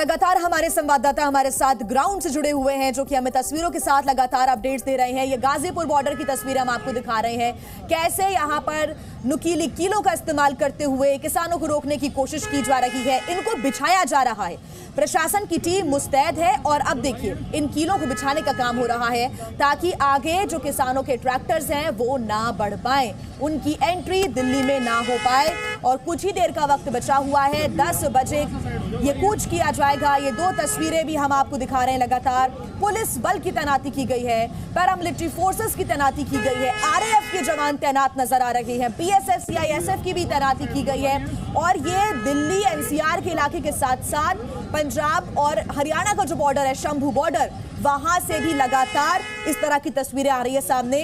लगातार हमारे संवाददाता हमारे साथ ग्राउंड से जुड़े हुए हैं, जो कि हमें तस्वीरों के साथ लगातार अपडेट्स दे रहे हैं। ये गाजीपुर बॉर्डर की तस्वीरें हम आपको दिखा रहे हैं, कैसे यहां पर नुकीली कीलों का इस्तेमाल करते हुए किसानों को रोकने की कोशिश की जा रही है, इनको बिछाया जा रहा है। प्रशासन की टीम मुस्तैद है और अब देखिए इन कीलों को बिछाने का काम हो रहा है ताकि आगे जो किसानों के ट्रैक्टर्स हैं वो ना बढ़ पाए, उनकी एंट्री दिल्ली में ना हो पाए। और कुछ ही देर का वक्त बचा हुआ है, 10 बजे ये कूच किया जाएगा। ये दो तस्वीरें भी हम आपको दिखा रहे हैं। लगातार पुलिस बल की तैनाती की गई है, पैरामिलिट्री फोर्सेस की तैनाती की गई है, आरएएफ के जवान तैनात नजर आ रहे हैं, बीएसएफ सीआईएसएफ की भी तैनाती की गई है। और ये दिल्ली एनसीआर के इलाके के साथ साथ पंजाब और हरियाणा का जो बॉर्डर है, शंभू बॉर्डर, वहां से भी लगातार इस तरह की तस्वीरें आ रही है सामने।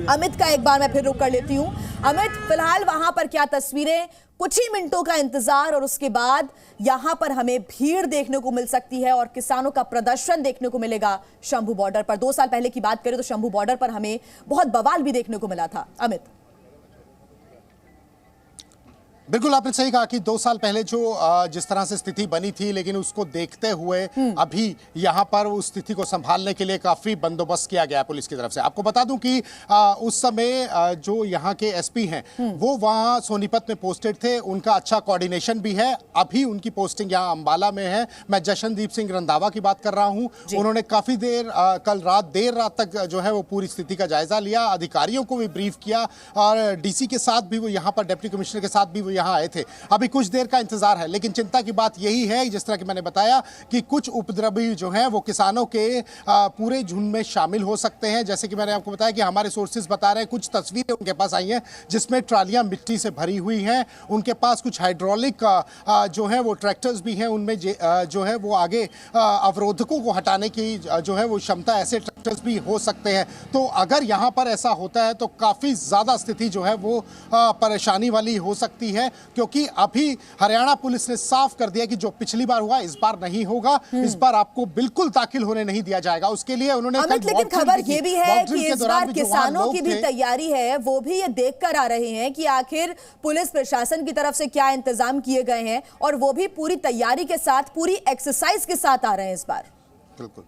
अमित का एक बार मैं फिर रुक कर लेती हूं। अमित, फिलहाल वहां पर क्या तस्वीरें? कुछ ही मिनटों का इंतजार और उसके बाद यहां पर हमें भीड़ देखने को मिल सकती है और किसानों का प्रदर्शन देखने को मिलेगा शंभू बॉर्डर पर। 2 साल पहले की बात करें तो शंभू बॉर्डर पर हमें बहुत बवाल भी देखने को मिला था। अमित, बिल्कुल आपने सही कहा कि 2 साल पहले जो जिस तरह से स्थिति बनी थी, लेकिन उसको देखते हुए अभी यहां पर उस स्थिति को संभालने के लिए काफी बंदोबस्त किया गया है पुलिस की तरफ से। आपको बता दूं कि उस समय जो यहां के एसपी हैं वो वहां सोनीपत में पोस्टेड थे, उनका अच्छा कोऑर्डिनेशन भी है। अभी उनकी पोस्टिंग यहां अंबाला में है। मैं जशनदीप सिंह रंधावा की बात कर रहा हूं। उन्होंने काफी देर कल रात देर रात तक जो है वो पूरी स्थिति का जायजा लिया, अधिकारियों को भी ब्रीफ किया और डीसी के साथ भी वो यहाँ पर, डिप्टी कमिश्नर के साथ भी वो यहाँ आए थे। अभी कुछ देर का इंतजार है, लेकिन चिंता की बात यही है, जिस तरह की मैंने बताया, कि कुछ उपद्रवी जो हैं वो किसानों के पूरे झुंड में शामिल हो सकते हैं। जैसे कि मैंने आपको बताया कि हमारे सोर्सेज बता रहे हैं, कुछ तस्वीरें उनके पास आई हैं जिसमें ट्रालियां मिट्टी से भरी हुई हैं। उनके पास कुछ हाइड्रोलिक जो है वो ट्रैक्टर्स भी हैं, उनमें जो है वो आगे अवरोधकों को हटाने की जो है वो क्षमता, ऐसे ट्रैक्टर्स भी हो सकते हैं। तो अगर यहाँ पर ऐसा होता है तो काफी ज्यादा स्थिति जो है वो परेशानी वाली हो सकती है, क्योंकि अभी हरियाणा पुलिस ने साफ कर दिया कि जो पिछली बार हुआ इस बार नहीं होगा। इस बार आपको बिल्कुल दाखिल होने नहीं दिया जाएगा। उसके लिए उन्होंने लेकिन खबर ये भी है कि इस बार किसानों की भी तैयारी है, वो भी ये देख कर आ रहे हैं कि आखिर पुलिस प्रशासन की तरफ से क्या इंतजाम किए गए हैं, और वो भी पूरी तैयारी के साथ, पूरी एक्सरसाइज के साथ आ रहे हैं इस बार। बिल्कुल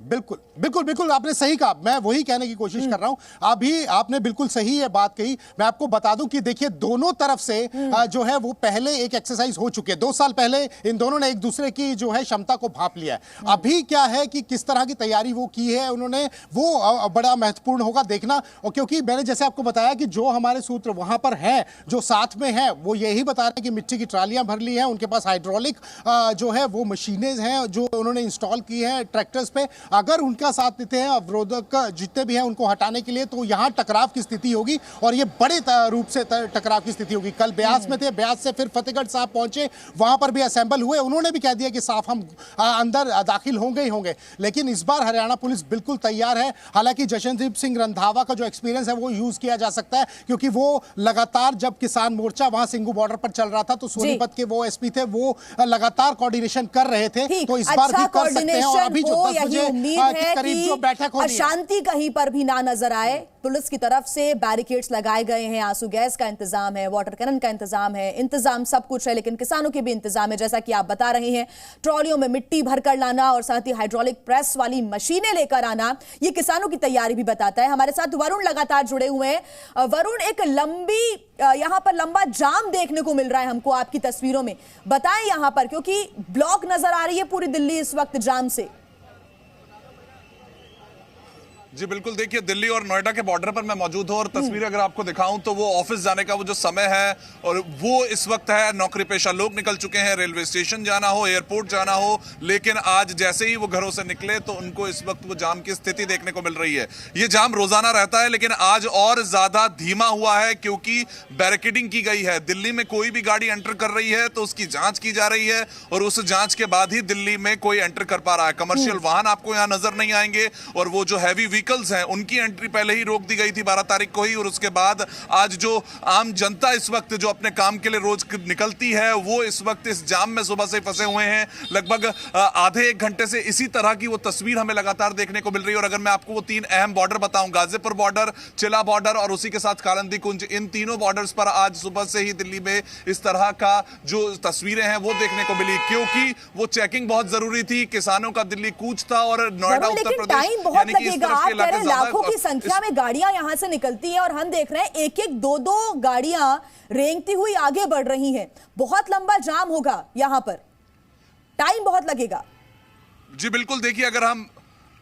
बिल्कुल बिल्कुल बिल्कुल आपने सही कहा, मैं वही कहने की कोशिश कर रहा हूं। अभी आपने बिल्कुल सही ये बात कही। मैं आपको बता दूं कि देखिए दोनों तरफ से जो है वो पहले एक एक्सरसाइज हो चुकी है। 2 साल पहले इन दोनों ने एक दूसरे की जो है क्षमता को भांप लिया है। अभी क्या है कि किस तरह की तैयारी वो की है उन्होंने, वो बड़ा महत्वपूर्ण होगा देखना। और क्योंकि मैंने जैसे आपको बताया कि जो हमारे सूत्र वहां पर है, जो साथ में है, वो यही बता रहे हैं कि मिट्टी की ट्रालियां भर ली हैं, उनके पास हाइड्रोलिक जो है वो मशीनें हैं जो उन्होंने इंस्टॉल की है ट्रैक्टर्स पे। अगर उनका साथ देते हैं अवरोधक जितने भी हैं उनको हटाने के लिए, तो यहां टकराव की स्थिति होगी और ये बड़े रूप से टकराव की स्थिति होगी। कल ब्यास में थे, ब्यास से फिर फतेहगढ़ साहब पहुंचे, वहां पर भी असेंबल हुए। उन्होंने भी कह दिया कि साफ हम अंदर दाखिल होंगे ही होंगे। लेकिन इस बार हरियाणा पुलिस बिल्कुल तैयार है। हालांकि जशनदीप सिंह रंधावा का जो एक्सपीरियंस है वो यूज किया जा सकता है, क्योंकि वो लगातार जब किसान मोर्चा वहां सिंगू बॉर्डर पर चल रहा था तो सोनीपत के वो एसपी थे, वो लगातार कोऑर्डिनेशन कर रहे थे। तो इस बार भी कर सकते हैं। और अभी जो 10 बजे करीब जो बैठक होनी है, अशांति कहीं पर भी ना नजर आए। पुलिस की तरफ से बैरिकेड्स लगाए गए हैं, आंसू गैस का इंतजाम है, वाटर कैनन का इंतजाम है, इंतजाम सब कुछ है। लेकिन किसानों के भी इंतजाम है, जैसा कि आप बता रहे हैं, ट्रॉलियों में मिट्टी भरकर लाना और साथ ही हाइड्रोलिक प्रेस वाली मशीनें लेकर आना, ये किसानों की तैयारी भी बताता है। हमारे साथ वरुण लगातार जुड़े हुए हैं। वरुण, एक यहां पर लंबा जाम देखने को मिल रहा है हमको आपकी तस्वीरों में, बताएं यहां पर, क्योंकि ब्लॉक नजर आ रही है पूरी दिल्ली इस वक्त जाम से। जी बिल्कुल, देखिए दिल्ली और नोएडा के बॉर्डर पर मैं मौजूद हूं और तस्वीरें अगर आपको दिखाऊं तो वो ऑफिस जाने का वो जो समय है और वो इस वक्त है, नौकरी पेशा लोग निकल चुके हैं, रेलवे स्टेशन जाना हो, एयरपोर्ट जाना हो। लेकिन आज जैसे ही वो घरों से निकले तो उनको इस वक्त वो जाम की स्थिति देखने को मिल रही है। ये जाम रोजाना रहता है, लेकिन आज और ज्यादा धीमा हुआ है क्योंकि बैरिकेडिंग की गई है। दिल्ली में कोई भी गाड़ी एंटर कर रही है तो उसकी जांच की जा रही है और उस जांच के बाद ही दिल्ली में कोई एंटर कर पा रहा है। कमर्शियल वाहन आपको यहाँ नजर नहीं आएंगे और वो जो हैवी व्हीकल्स हैं उनकी एंट्री पहले ही रोक दी गई थी 12 तारीख को ही, और उसके बाद आज जो आम जनता इस वक्त जो अपने काम के लिए रोज निकलती है वो इस वक्त इस जाम में सुबह से फंसे हुए हैं। लगभग आधे एक घंटे से इसी तरह की वो तस्वीर हमें लगातार देखने को मिल रही है। और अगर मैं आपको वो 3 अहम बॉर्डर बताऊं, गाजीपुर बॉर्डर, चिला बॉर्डर और उसी के साथ कालिंदी कुंज, इन तीनों बॉर्डर्स पर आज सुबह से ही दिल्ली में इस तरह का जो तस्वीरें हैं वो देखने को मिली, क्योंकि वो चेकिंग बहुत जरूरी थी। किसानों का दिल्ली कूच था और नोएडा उत्तर प्रदेश, टाइम बहुत लगेगा। आप कह रहे हैं लाखों की संख्या में गाड़ियां यहां से निकलती हैं और हम देख रहे हैं एक एक दो दो गाड़ियां रेंगती हुई आगे बढ़ रही हैं। बहुत लंबा जाम होगा यहां पर, टाइम बहुत लगेगा। जी बिल्कुल, देखिए अगर हम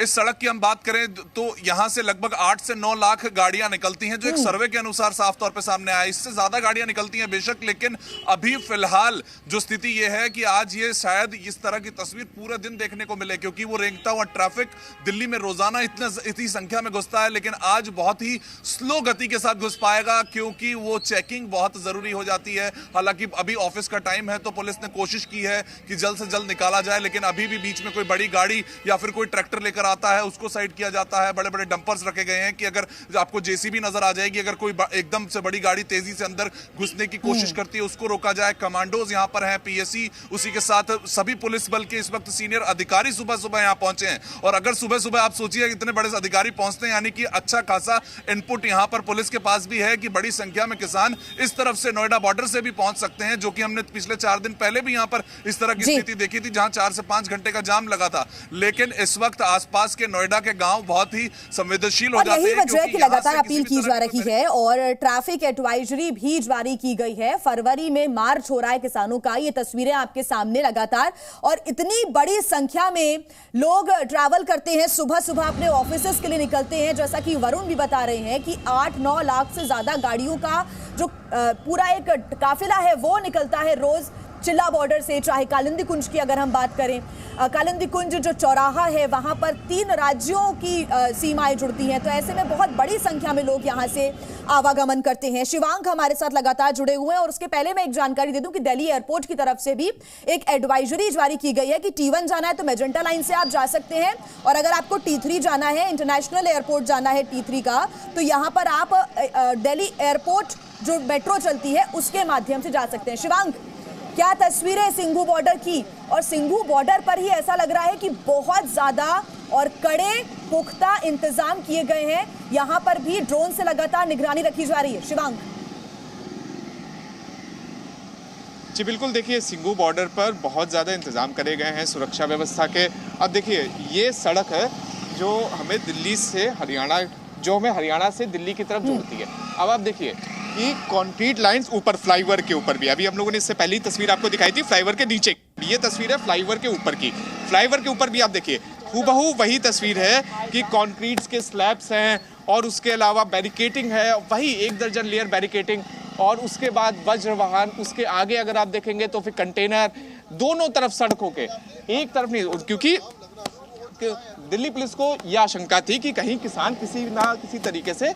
इस सड़क की हम बात करें तो यहां से लगभग 8 से 9 लाख गाड़ियां निकलती हैं, जो एक सर्वे के अनुसार साफ तौर पे सामने आया। इससे ज्यादा गाड़ियां निकलती हैं बेशक, लेकिन अभी फिलहाल जो स्थिति ये है कि आज ये शायद इस तरह की तस्वीर पूरे दिन देखने को मिले, क्योंकि वो रेंगता हुआ ट्रैफिक दिल्ली में रोजाना इतनी संख्या में घुसता है, लेकिन आज बहुत ही स्लो गति के साथ घुस पाएगा, क्योंकि वो चेकिंग बहुत जरूरी हो जाती है। हालांकि अभी ऑफिस का टाइम है तो पुलिस ने कोशिश की है कि जल्द से जल्द निकाला जाए, लेकिन अभी भी बीच में कोई बड़ी गाड़ी या फिर कोई ट्रैक्टर लेकर आता है उसको साइड किया जाता है। बड़े बड़े डंपर्स रखे गए हैं कि अगर आपको जेसीबी नजर आ जाएगी, अगर कोई एकदम से बड़ी गाड़ी तेजी से अंदर घुसने की कोशिश करती है उसको रोका जाए। कमांडोज यहां पर हैं, पीएससी, उसी के साथ सभी पुलिस बल के इस वक्त सीनियर अधिकारी सुबह सुबह यहां पहुंचे हैं। और अगर सुबह सुबह आप सोचिए इतने बड़े अधिकारी पहुंचते हैं, यानी कि अच्छा खासा इनपुट यहां पर पुलिस के पास भी है कि बड़ी संख्या में किसान इस तरफ से नोएडा बॉर्डर से भी पहुंच सकते हैं, जो कि हमने पिछले 4 दिन पहले भी यहां पर इस तरह की स्थिति देखी थी, जहां 4 से 5 घंटे का जाम लगा था। लेकिन इस वक्त आसपास के नोएडा के गांव बहुत ही संवेदनशील हो जाते हैं। यही वजह की लगातार अपील की जा रही है और ट्रैफिक एडवाइजरी भी जारी की गई है। फरवरी में मार्च हो रहा है किसानों का, ये तस्वीरें आपके सामने लगातार, और इतनी बड़ी संख्या में लोग ट्रैवल करते हैं, सुबह सुबह अपने ऑफिसेस के लिए निकलते हैं। जैसा कि वरुण भी बता रहे हैं कि 8-9 लाख से ज्यादा गाड़ियों का जो पूरा एक काफिला है वो निकलता है रोज चिल्ला बॉर्डर से। चाहे कालिंदी कुंज की अगर हम बात करें, कालिंदी कुंज जो चौराहा है वहां पर 3 राज्यों की सीमाएं जुड़ती हैं, तो ऐसे में बहुत बड़ी संख्या में लोग यहां से आवागमन करते हैं। शिवांग हमारे साथ लगातार जुड़े हुए हैं और उसके पहले मैं एक जानकारी दे दूं कि दिल्ली एयरपोर्ट की तरफ से भी एक एडवाइजरी जारी की गई है कि T1 जाना है तो मेजेंटा लाइन से आप जा सकते हैं, और अगर आपको T3 जाना है, इंटरनेशनल एयरपोर्ट जाना है T3 का, तो यहां पर आप दिल्ली एयरपोर्ट जो मेट्रो चलती है उसके माध्यम से जा सकते हैं। शिवांग, क्या तस्वीरें सिंघू बॉर्डर की, और सिंघू बॉर्डर पर ही ऐसा लग रहा है कि बहुत ज्यादा और कड़े पुख्ता इंतजाम किए गए हैं। यहां पर भी ड्रोन से लगातार निगरानी रखी जा रही है। शिवांग जी बिल्कुल, देखिए सिंघू बॉर्डर पर बहुत ज़्यादा इंतजाम करे गए हैं सुरक्षा व्यवस्था के। अब देखिए ये सड़क है जो हमें दिल्ली से हरियाणा से दिल्ली की तरफ जोड़ती है। अब आप देखिए कि कंक्रीट लाइंस ऊपर फ्लाईओवर के ऊपर भी, अभी हम लोगों ने इससे पहली तस्वीर आपको दिखाई थी फ्लाईओवर के नीचे, ये तस्वीर है फ्लाईओवर के ऊपर की। फ्लाईओवर के ऊपर भी आप देखिए हूबहू वही तस्वीर है कि कंक्रीट्स के स्लैब्स हैं और उसके अलावा बैरिकेटिंग है, वही 1 दर्जन लेयर बैरिकेटिंग, और उसके बाद वज्र वाहन, उसके आगे अगर आप देखेंगे तो फिर कंटेनर, दोनों तरफ सड़कों के, एक तरफ नहीं, क्योंकि दिल्ली पुलिस को यह आशंका थी कि कहीं किसान किसी ना किसी तरीके से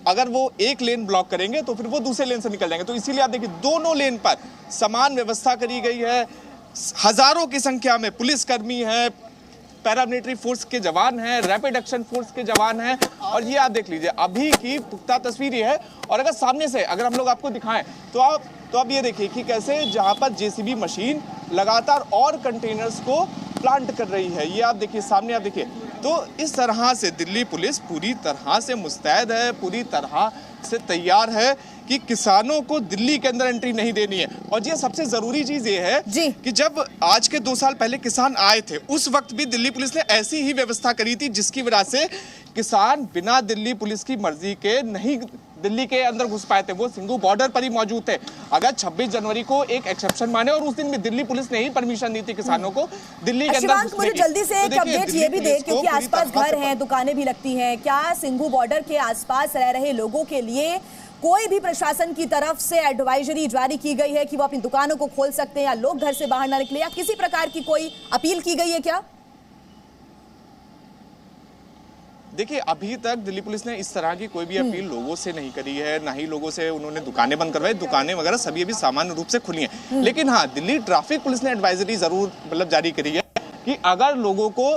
अगर वो एक लेन ब्लॉक करेंगे तो फिर वो दूसरे लेन से निकल जाएंगे। तो इसीलिए आप देखिए दोनों लेन पर समान व्यवस्था करी गई है। हजारों की संख्या में पुलिसकर्मी हैं, पैरामिलिट्री फोर्स के जवान हैं, रैपिड एक्शन फोर्स के जवान हैं, और ये आप देख लीजिए अभी की पुख्ता तस्वीर ये है। और अगर सामने से अगर हम लोग आपको दिखाएं तो आप ये देखिए कि कैसे जहां पर जेसीबी मशीन लगातार और कंटेनर्स को प्लांट कर रही है। ये आप देखिए सामने, आप देखिए, तो इस तरह से दिल्ली पुलिस पूरी तरह से मुस्तैद है, पूरी तरह से तैयार है कि किसानों को दिल्ली के अंदर एंट्री नहीं देनी है। और ये सबसे जरूरी चीज ये है कि जब आज के 2 साल पहले किसान आए थे उस वक्त भी दिल्ली पुलिस ने ऐसी ही व्यवस्था करी थी, जिसकी वजह से किसान बिना दिल्ली पुलिस की मर्जी के नहीं दिल्ली के अंदर घुस पाए थे, वो सिंघू बॉर्डर पर ही मौजूद थे। अगर 26 जनवरी को एक एक्सेप्शन माने और उस दिन भी दिल्ली पुलिस ने ही परमिशन दी थी किसानों को दिल्ली के अंदर घुसने की। मुझे जल्दी से एक अपडेट ये भी दे, क्योंकि आसपास घर हैं, दुकानें भी लगती हैं, क्या सिंघू बॉर्डर के आसपास रह रहे लोगों के लिए कोई भी प्रशासन की तरफ से एडवाइजरी जारी की गई है कि वो अपनी दुकानों को खोल सकते हैं या लोग घर से बाहर ना निकले, या किसी प्रकार की कोई अपील की गई है क्या? देखिए अभी तक दिल्ली पुलिस ने इस तरह की कोई भी अपील लोगों से नहीं करी है, ना ही लोगों से उन्होंने दुकानें बंद करवाई। दुकानें वगैरह सभी अभी सामान्य रूप से खुली हैं। लेकिन हाँ, दिल्ली ट्रैफिक पुलिस ने एडवाइजरी जरूर जारी करी है कि अगर लोगों को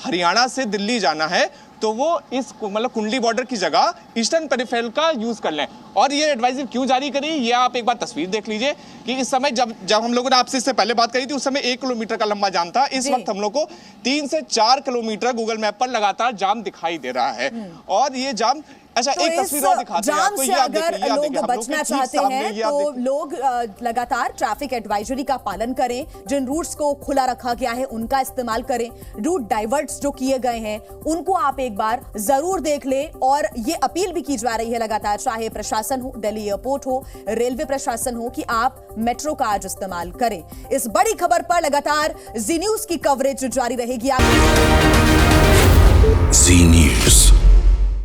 हरियाणा से दिल्ली जाना है तो वो इस मतलब कुंडली बॉर्डर की जगह ईस्टर्न पेरिफेरल का यूज कर लें। और ये एडवाइजरी क्यों जारी करी, ये आप एक बार तस्वीर देख लीजिए कि इस समय जब हम लोगों ने आपसे इससे पहले बात करी थी उस समय 1 किलोमीटर का लंबा जाम था। इस वक्त हम लोग को 3 से 4 किलोमीटर गूगल मैप पर लगातार जाम दिखाई दे रहा है। और ये जाम अच्छा तो एक तस्वीर और दिखाते हैं जाम आपको, से ये आप अगर देखिए, लोग बचना चाहते हैं तो देखिए। लोग लगातार ट्रैफिक एडवाइजरी का पालन करें, जिन रूट्स को खुला रखा गया है उनका इस्तेमाल करें, रूट डाइवर्ट्स जो किए गए हैं उनको आप एक बार जरूर देख लें। और ये अपील भी की जा रही है लगातार, चाहे प्रशासन हो, दिल्ली एयरपोर्ट हो, रेलवे प्रशासन हो, कि आप मेट्रो का आज इस्तेमाल करें। इस बड़ी खबर पर लगातार जी न्यूज की कवरेज जारी रहेगी। जी न्यूज।